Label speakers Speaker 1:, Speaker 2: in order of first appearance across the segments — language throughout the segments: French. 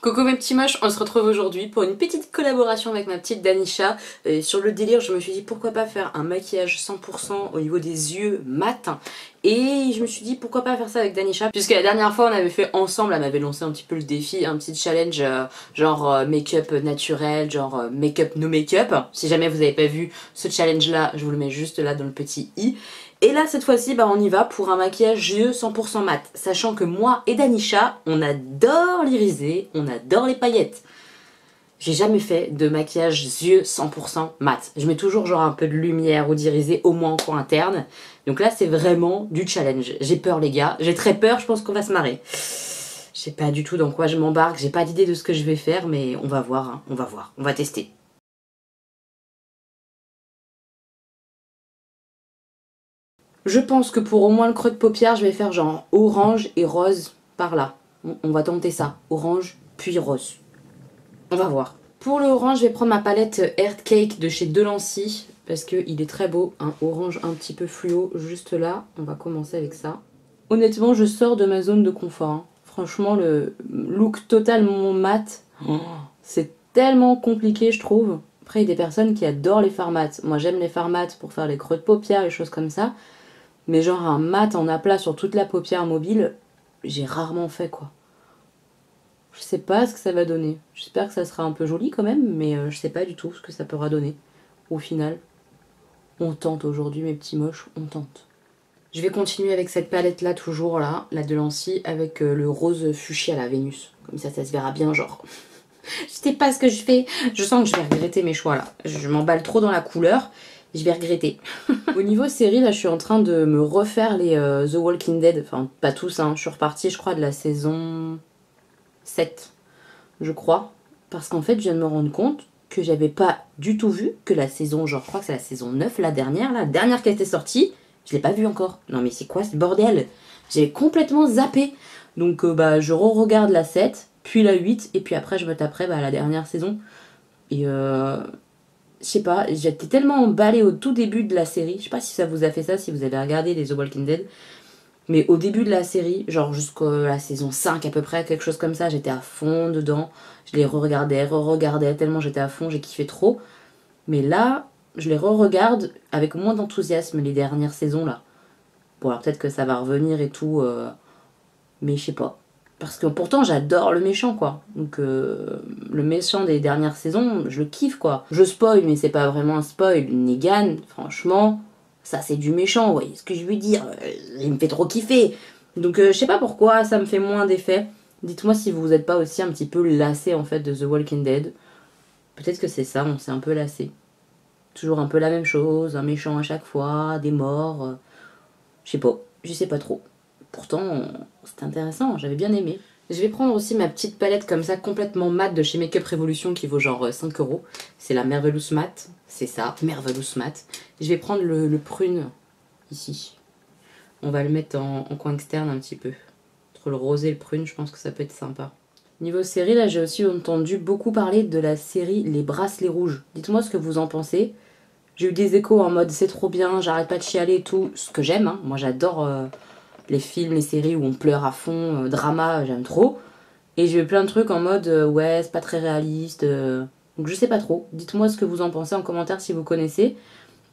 Speaker 1: Coucou mes petits moches, on se retrouve aujourd'hui pour une petite collaboration avec ma petite Danisha. Sur le délire, je me suis dit pourquoi pas faire un maquillage 100% au niveau des yeux mat. Et je me suis dit pourquoi pas faire ça avec Danisha, puisque la dernière fois on avait fait ensemble, elle m'avait lancé un petit peu le défi, un petit challenge genre make-up naturel, genre make-up no make-up. Si jamais vous avez pas vu ce challenge là, je vous le mets juste là dans le petit i. Et là cette fois-ci on y va pour un maquillage yeux 100% mat, sachant que moi et Danisha on adore l'irisé, on adore les paillettes. J'ai jamais fait de maquillage yeux 100% mat. Je mets toujours genre un peu de lumière ou d'irisé au moins en coin interne. Donc là c'est vraiment du challenge. J'ai peur les gars, j'ai très peur, je pense qu'on va se marrer. Je sais pas du tout dans quoi je m'embarque, j'ai pas d'idée de ce que je vais faire, mais on va voir, hein. On va voir, on va tester. Je pense que pour au moins le creux de paupière, je vais faire genre orange et rose par là. On va tenter ça. Orange, puis rose. On va voir. Pour le orange, je vais prendre ma palette Earth Cake de chez Delancey. Parce qu'il est très beau. Un orange un petit peu fluo juste là. On va commencer avec ça. Honnêtement, je sors de ma zone de confort. Hein. Franchement, le look totalement mat, c'est tellement compliqué, je trouve. Après, il y a des personnes qui adorent les fards mat. Moi, j'aime les fards mat pour faire les creux de paupières, les choses comme ça. Mais genre un mat en aplat sur toute la paupière mobile, j'ai rarement fait quoi. Je sais pas ce que ça va donner. J'espère que ça sera un peu joli quand même, mais je sais pas du tout ce que ça pourra donner. Au final, on tente aujourd'hui mes petits moches, on tente. Je vais continuer avec cette palette là, toujours là, la Delancey, avec le rose fuchsia, la Vénus. Comme ça se verra bien genre. Je sais pas ce que je fais. Je sens que je vais regretter mes choix là. Je m'emballe trop dans la couleur. Je vais regretter. Au niveau série, là, je suis en train de me refaire les The Walking Dead. Enfin, pas tous, hein. Je suis repartie, je crois, de la saison 7, je crois. Parce qu'en fait, je viens de me rendre compte que j'avais pas du tout vu que la saison, genre, je crois que c'est la saison 9, la dernière qui a été sortie, je l'ai pas vue encore. Non mais c'est quoi ce bordel? J'ai complètement zappé. Donc, je re-regarde la 7, puis la 8, et puis après, je me taperai la dernière saison. Et je sais pas, j'étais tellement emballée au tout début de la série. Je sais pas si ça vous a fait ça, si vous avez regardé les The Walking Dead. Mais au début de la série, genre jusqu'à la saison 5 à peu près, quelque chose comme ça, j'étais à fond dedans. Je les re-regardais, tellement j'étais à fond, j'ai kiffé trop. Mais là, je les re-regarde avec moins d'enthousiasme les dernières saisons là. Bon alors peut-être que ça va revenir et tout, mais je sais pas. Parce que pourtant j'adore le méchant quoi. Donc le méchant des dernières saisons, je le kiffe quoi. Je spoil mais c'est pas vraiment un spoil. Negan, franchement, ça c'est du méchant, vous voyez ce que je veux dire. Il me fait trop kiffer. Donc je sais pas pourquoi ça me fait moins d'effet. Dites-moi si vous êtes pas aussi un petit peu lassé en fait de The Walking Dead. Peut-être que c'est ça, on s'est un peu lassé. Toujours un peu la même chose, un méchant à chaque fois, des morts. Je sais pas trop. Pourtant, c'est intéressant, j'avais bien aimé. Je vais prendre aussi ma petite palette comme ça, complètement mat de chez Makeup Revolution qui vaut genre 5 €. C'est la Marvelous Matte, c'est ça, Marvelous Matte. Je vais prendre le prune, ici. On va le mettre en coin externe un petit peu. Entre le rose et le prune, je pense que ça peut être sympa. Niveau série, là, j'ai aussi entendu beaucoup parler de la série Les Bracelets Rouges. Dites-moi ce que vous en pensez. J'ai eu des échos en mode c'est trop bien, j'arrête pas de chialer et tout. Ce que j'aime, hein. Moi j'adore les films, les séries où on pleure à fond, drama, j'aime trop. Et j'ai eu plein de trucs en mode ouais, c'est pas très réaliste. Donc je sais pas trop. Dites-moi ce que vous en pensez en commentaire si vous connaissez.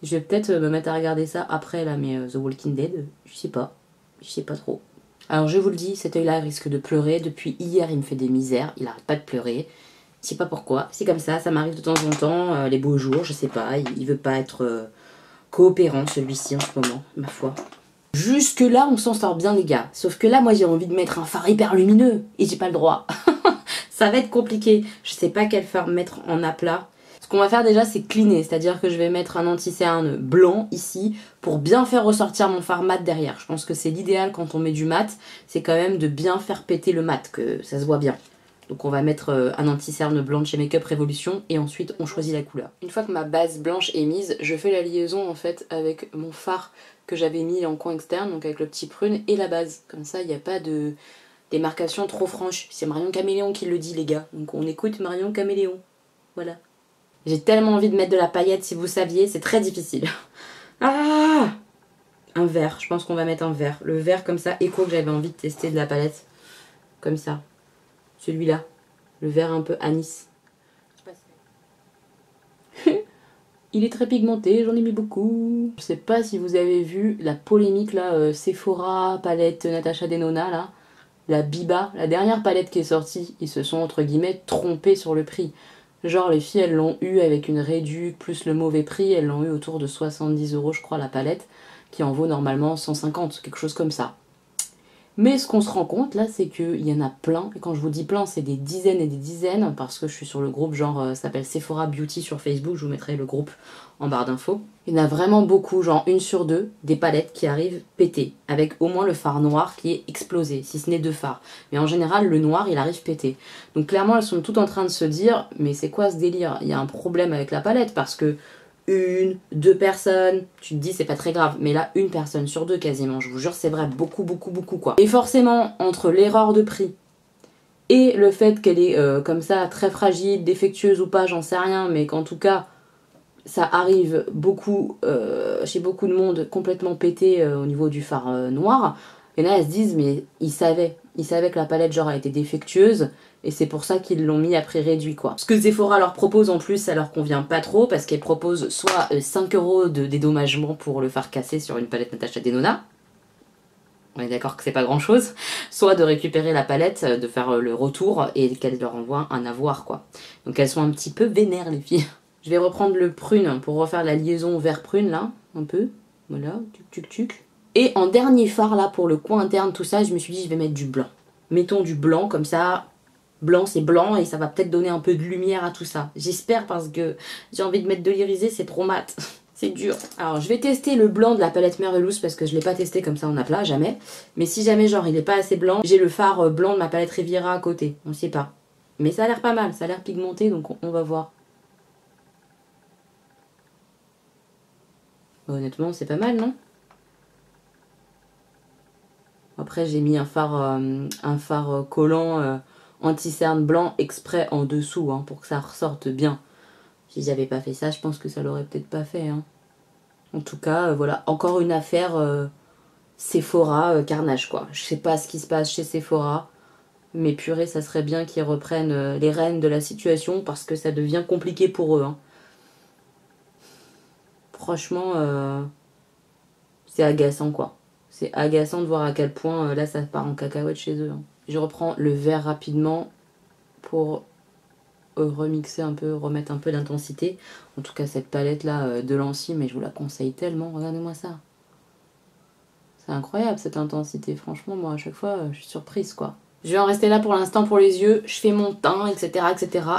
Speaker 1: Je vais peut-être me mettre à regarder ça après là, mais The Walking Dead, je sais pas. Je sais pas trop. Alors je vous le dis, cet œil-là risque de pleurer. Depuis hier, il me fait des misères. Il arrête pas de pleurer. Je sais pas pourquoi. C'est comme ça m'arrive de temps en temps. Les beaux jours, je sais pas. Il veut pas être coopérant celui-ci en ce moment, ma foi. Jusque là, on s'en sort bien les gars. Sauf que là, moi j'ai envie de mettre un fard hyper lumineux. Et j'ai pas le droit. Ça va être compliqué. Je sais pas quel fard mettre en aplat. Ce qu'on va faire déjà, c'est cleaner. C'est-à-dire que je vais mettre un anti-cerne blanc ici pour bien faire ressortir mon fard mat derrière. Je pense que c'est l'idéal quand on met du mat. C'est quand même de bien faire péter le mat, que ça se voit bien. Donc on va mettre un anti-cerne blanc de chez Makeup Revolution et ensuite on choisit la couleur. Une fois que ma base blanche est mise, je fais la liaison en fait avec mon fard que j'avais mis en coin externe, donc avec le petit prune et la base. Comme ça il n'y a pas de démarcation trop franche. C'est Marion Caméléon qui le dit les gars, donc on écoute Marion Caméléon. Voilà. J'ai tellement envie de mettre de la paillette, si vous saviez, c'est très difficile. Ah, un vert, je pense qu'on va mettre un vert. Le vert comme ça, écho que j'avais envie de tester de la palette. Comme ça. Celui-là. Le vert un peu anis. Il est très pigmenté, j'en ai mis beaucoup. Je sais pas si vous avez vu la polémique là, Sephora, palette Natasha Denona là. La Biba, la dernière palette qui est sortie, ils se sont entre guillemets trompés sur le prix. Genre les filles elles l'ont eu avec une réduc plus le mauvais prix, elles l'ont eu autour de 70 € je crois la palette, qui en vaut normalement 150, quelque chose comme ça. Mais ce qu'on se rend compte là, c'est qu'il y en a plein, et quand je vous dis plein, c'est des dizaines et des dizaines, parce que je suis sur le groupe genre, ça s'appelle Sephora Beauty sur Facebook, je vous mettrai le groupe en barre d'infos. Il y en a vraiment beaucoup, genre 1 sur 2, des palettes qui arrivent pétées, avec au moins le fard noir qui est explosé, si ce n'est 2 fards. Mais en général, le noir, il arrive pété. Donc clairement, elles sont toutes en train de se dire, mais c'est quoi ce délire? Il y a un problème avec la palette, parce que 1, 2 personnes, tu te dis c'est pas très grave, mais là 1 personne sur 2 quasiment, je vous jure c'est vrai, beaucoup quoi. Et forcément entre l'erreur de prix et le fait qu'elle est comme ça très fragile, défectueuse ou pas, j'en sais rien, mais qu'en tout cas ça arrive beaucoup chez beaucoup de monde complètement pété au niveau du fard noir, et là elles se disent mais ils savaient que la palette genre elle était défectueuse, et c'est pour ça qu'ils l'ont mis à prix réduit quoi. Ce que Sephora leur propose en plus, ça leur convient pas trop, parce qu'elle propose soit 5 € de dédommagement pour le fard cassé sur une palette Natasha Denona, on est d'accord que c'est pas grand chose, soit de récupérer la palette, de faire le retour et qu'elle leur envoie un avoir quoi. Donc elles sont un petit peu vénères les filles. Je vais reprendre le prune pour refaire la liaison vert prune là, un peu, voilà, tuc. Et en dernier fard là pour le coin interne, tout ça, je me suis dit je vais mettre du blanc. Mettons du blanc comme ça. Blanc c'est blanc et ça va peut-être donner un peu de lumière à tout ça. J'espère, parce que j'ai envie de mettre de l'irisé, c'est trop mat. C'est dur. Alors je vais tester le blanc de la palette Merveilleuse parce que je l'ai pas testé comme ça en aplat, jamais. Mais si jamais genre il est pas assez blanc, j'ai le fard blanc de ma palette Riviera à côté. On sait pas. Mais ça a l'air pas mal, ça a l'air pigmenté, donc on va voir. Honnêtement c'est pas mal, non? Après j'ai mis un fard collant anti-cerne blanc exprès en dessous hein, pour que ça ressorte bien. Si j'avais pas fait ça, je pense que ça l'aurait peut-être pas fait. Hein. En tout cas, voilà, encore une affaire Sephora carnage quoi. Je sais pas ce qui se passe chez Sephora, mais purée, ça serait bien qu'ils reprennent les rênes de la situation parce que ça devient compliqué pour eux. Hein. Franchement, c'est agaçant quoi. C'est agaçant de voir à quel point là ça part en cacahuète chez eux. Hein. Je reprends le vert rapidement pour remixer un peu, remettre un peu d'intensité. En tout cas cette palette là de Lancy, mais je vous la conseille tellement, regardez-moi ça. C'est incroyable cette intensité, franchement moi à chaque fois je suis surprise quoi. Je vais en rester là pour l'instant pour les yeux, je fais mon teint etc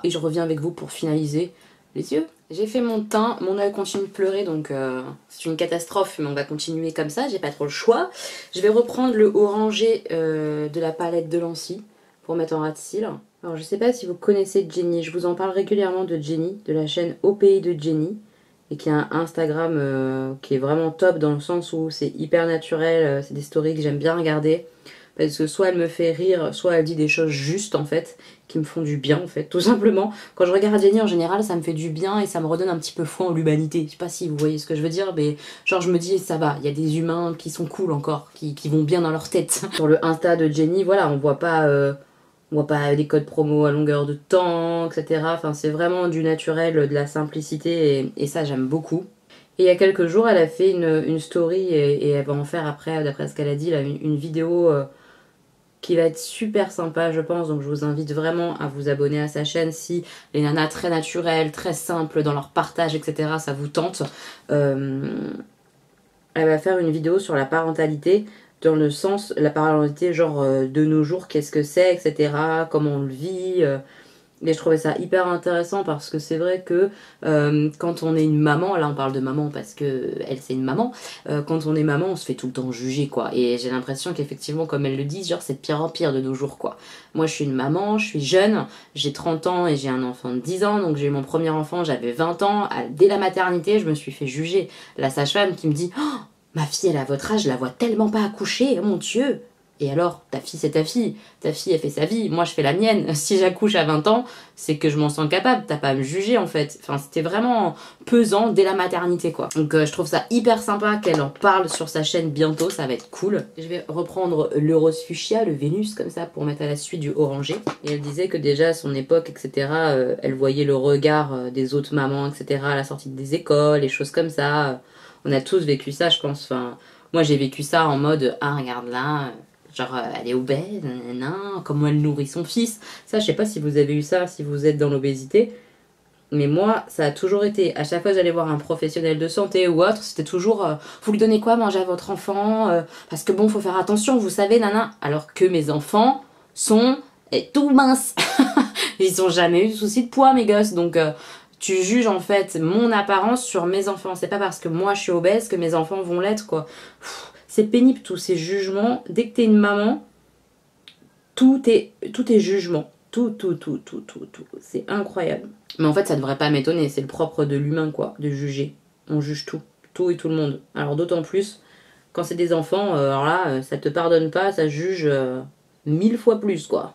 Speaker 1: et je reviens avec vous pour finaliser les yeux. J'ai fait mon teint, mon œil continue de pleurer donc c'est une catastrophe, mais on va continuer comme ça, j'ai pas trop le choix. Je vais reprendre le orangé de la palette de Lancy pour mettre en ras de cils. Alors je sais pas si vous connaissez Jenny, je vous en parle régulièrement de Jenny, de la chaîne Au Pays de Jenny, et qui a un Instagram qui est vraiment top dans le sens où c'est hyper naturel, c'est des stories que j'aime bien regarder, parce que soit elle me fait rire, soit elle dit des choses justes en fait, qui me font du bien en fait, tout simplement. Quand je regarde Jenny en général, ça me foi du bien et ça me redonne un petit peu foi en l'humanité. Je sais pas si vous voyez ce que je veux dire, mais genre je me dis ça va, il y a des humains qui sont cool encore, qui vont bien dans leur tête. Sur le Insta de Jenny, voilà, on voit pas des codes promo à longueur de temps, etc. Enfin c'est vraiment du naturel, de la simplicité et ça j'aime beaucoup. Et il y a quelques jours, elle a fait une story et elle va en faire après, d'après ce qu'elle a dit, là, une vidéo qui va être super sympa je pense, donc je vous invite vraiment à vous abonner à sa chaîne si les nanas très naturelles, très simples dans leur partage etc ça vous tente. Elle va faire une vidéo sur la parentalité, dans le sens, la parentalité genre de nos jours, qu'est-ce que c'est etc, comment on le vit. Et je trouvais ça hyper intéressant parce que c'est vrai que quand on est une maman, là on parle de maman parce que elle c'est une maman, quand on est maman on se fait tout le temps juger quoi. Et j'ai l'impression qu'effectivement comme elle le dit, genre c'est de pire en pire de nos jours quoi. Moi je suis une maman, je suis jeune, j'ai 30 ans et j'ai un enfant de 10 ans, donc j'ai eu mon premier enfant, j'avais 20 ans, dès la maternité je me suis fait juger. La sage-femme qui me dit oh, ma fille elle a votre âge, je la vois tellement pas accoucher, oh mon dieu. Et alors, ta fille c'est ta fille elle fait sa vie, moi je fais la mienne. Si j'accouche à 20 ans, c'est que je m'en sens capable, t'as pas à me juger en fait. Enfin, c'était vraiment pesant dès la maternité quoi. Donc je trouve ça hyper sympa qu'elle en parle sur sa chaîne bientôt, ça va être cool. Je vais reprendre le rose fuchsia, le Vénus comme ça pour mettre à la suite du orangé. Et elle disait que déjà à son époque, etc., elle voyait le regard des autres mamans, etc., à la sortie des écoles, et choses comme ça. On a tous vécu ça je pense, enfin... Moi j'ai vécu ça en mode, ah regarde là... Genre, elle est obèse, nanana, comment elle nourrit son fils. Ça, je sais pas si vous avez eu ça, si vous êtes dans l'obésité. Mais moi, ça a toujours été, à chaque fois que j'allais voir un professionnel de santé ou autre, c'était toujours, vous lui donnez quoi à manger à votre enfant parce que bon, faut faire attention, vous savez, nana. Alors que mes enfants sont tout minces. Ils ont jamais eu de souci de poids, mes gosses. Donc, tu juges en fait mon apparence sur mes enfants. C'est pas parce que moi je suis obèse que mes enfants vont l'être, quoi. C'est pénible tous ces jugements. Dès que t'es une maman, tout est jugement. Tout. C'est incroyable. Mais en fait, ça devrait pas m'étonner. C'est le propre de l'humain, quoi, de juger. On juge tout. Tout et tout le monde. Alors d'autant plus, quand c'est des enfants, alors là, ça te pardonne pas, ça juge 1000 fois plus, quoi.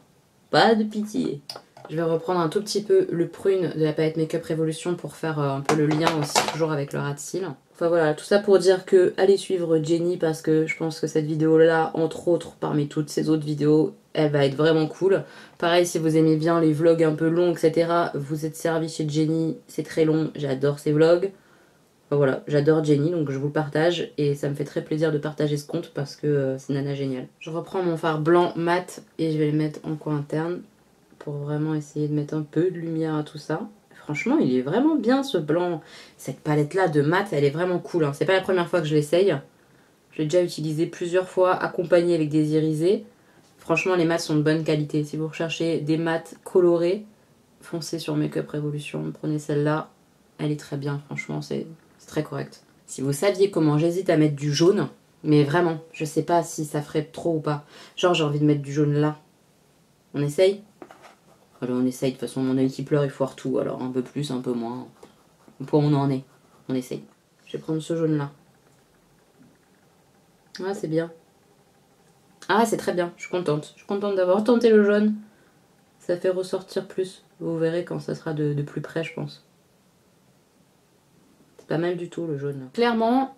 Speaker 1: Pas de pitié. Je vais reprendre un tout petit peu le prune de la palette Make-up Révolution pour faire un peu le lien aussi, toujours avec le ras de cils. Enfin voilà, tout ça pour dire que allez suivre Jenny parce que je pense que cette vidéo-là, entre autres, parmi toutes ces autres vidéos, elle va être vraiment cool. Pareil, si vous aimez bien les vlogs un peu longs, etc., vous êtes servi chez Jenny, c'est très long, j'adore ces vlogs. Enfin voilà, j'adore Jenny, donc je vous le partage et ça me fait très plaisir de partager ce compte parce que c'est nana génial. Je reprends mon fard blanc mat et je vais le mettre en coin interne pour vraiment essayer de mettre un peu de lumière à tout ça. Franchement, il est vraiment bien ce blanc. Cette palette-là de mat, elle est vraiment cool. Hein. C'est pas la première fois que je l'essaye. Je l'ai déjà utilisé plusieurs fois, accompagnée avec des irisés. Franchement, les mats sont de bonne qualité. Si vous recherchez des mats colorés, foncez sur Make-up Révolution. Prenez celle-là. Elle est très bien, franchement, c'est très correct. Si vous saviez comment j'hésite à mettre du jaune, mais vraiment, je sais pas si ça ferait trop ou pas. Genre, j'ai envie de mettre du jaune là. On essaye ? Alors on essaye, de toute façon mon œil qui pleure il foire tout, alors un peu plus, un peu moins. Au point où on en est, on essaye. Je vais prendre ce jaune là. Ah c'est bien. Ah c'est très bien, je suis contente. Je suis contente d'avoir tenté le jaune. Ça fait ressortir plus. Vous verrez quand ça sera de plus près je pense. C'est pas mal du tout le jaune. Clairement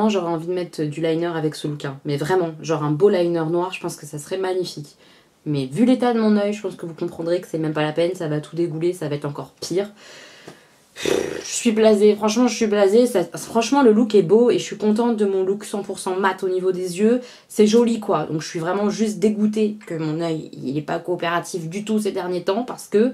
Speaker 1: j'aurais envie de mettre du liner avec ce look. Hein. Mais vraiment, genre un beau liner noir, je pense que ça serait magnifique. Mais vu l'état de mon œil, je pense que vous comprendrez que c'est même pas la peine, ça va tout dégouler, ça va être encore pire. Je suis blasée, franchement je suis blasée, franchement le look est beau et je suis contente de mon look 100% mat au niveau des yeux, c'est joli quoi. Donc je suis vraiment juste dégoûtée que mon œil il est pas coopératif du tout ces derniers temps parce que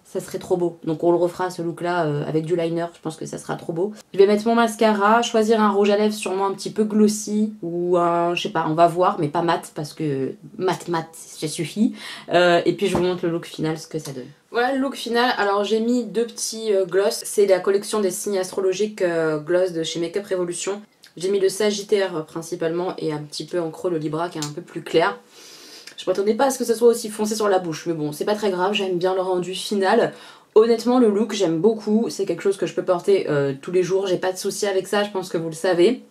Speaker 1: ça serait trop beau. Donc on le refera ce look là avec du liner, je pense que ça sera trop beau. Je vais mettre mon mascara, choisir un rouge à lèvres sûrement un petit peu glossy ou un, je sais pas, on va voir, mais pas mat parce que mat ça suffit. Et puis je vous montre le look final, ce que ça donne. Voilà le look final, alors j'ai mis deux petits gloss, c'est la collection des signes astrologiques gloss de chez Make-up Révolution. J'ai mis le Sagittaire principalement et un petit peu en creux le Libra qui est un peu plus clair. Je m'attendais pas à ce que ça soit aussi foncé sur la bouche, mais bon, c'est pas très grave, j'aime bien le rendu final. Honnêtement, le look, j'aime beaucoup, c'est quelque chose que je peux porter tous les jours, j'ai pas de souci avec ça, je pense que vous le savez.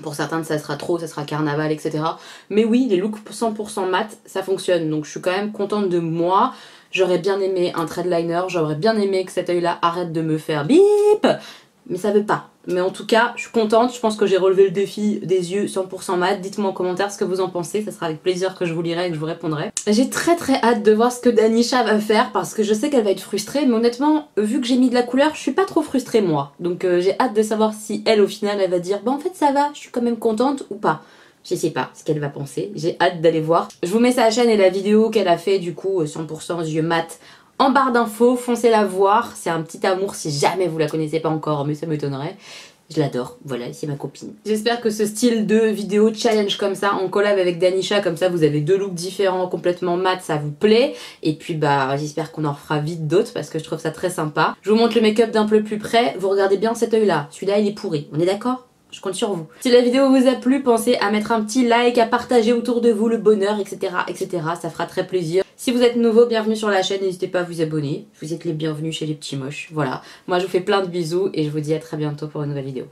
Speaker 1: Pour certains, ça sera trop, ça sera carnaval, etc. Mais oui, les looks 100% mat, ça fonctionne, donc je suis quand même contente de moi. J'aurais bien aimé un threadliner, j'aurais bien aimé que cet œil-là arrête de me faire bip, mais ça veut pas. Mais en tout cas, je suis contente, je pense que j'ai relevé le défi des yeux 100% mat. Dites-moi en commentaire ce que vous en pensez, ça sera avec plaisir que je vous lirai et que je vous répondrai. J'ai très hâte de voir ce que Danisha va faire parce que je sais qu'elle va être frustrée, mais honnêtement, vu que j'ai mis de la couleur, je suis pas trop frustrée moi. Donc j'ai hâte de savoir si elle au final elle va dire bah en fait ça va, je suis quand même contente ou pas. Je sais pas ce qu'elle va penser, j'ai hâte d'aller voir. Je vous mets sa chaîne et la vidéo qu'elle a fait du coup 100% yeux mat en barre d'infos, foncez la voir, c'est un petit amour si jamais vous la connaissez pas encore, mais ça m'étonnerait. Je l'adore, voilà, c'est ma copine. J'espère que ce style de vidéo challenge comme ça, en collab avec Danisha, comme ça vous avez deux looks différents, complètement mat, ça vous plaît. Et puis bah j'espère qu'on en fera vite d'autres parce que je trouve ça très sympa. Je vous montre le make-up d'un peu plus près, vous regardez bien cet œil là, celui-là il est pourri, on est d'accord ? Je compte sur vous. Si la vidéo vous a plu, pensez à mettre un petit like, à partager autour de vous le bonheur, etc. etc. Ça fera très plaisir. Si vous êtes nouveau, bienvenue sur la chaîne, n'hésitez pas à vous abonner. Vous êtes les bienvenus chez les petits moches. Voilà. Moi, je vous fais plein de bisous et je vous dis à très bientôt pour une nouvelle vidéo.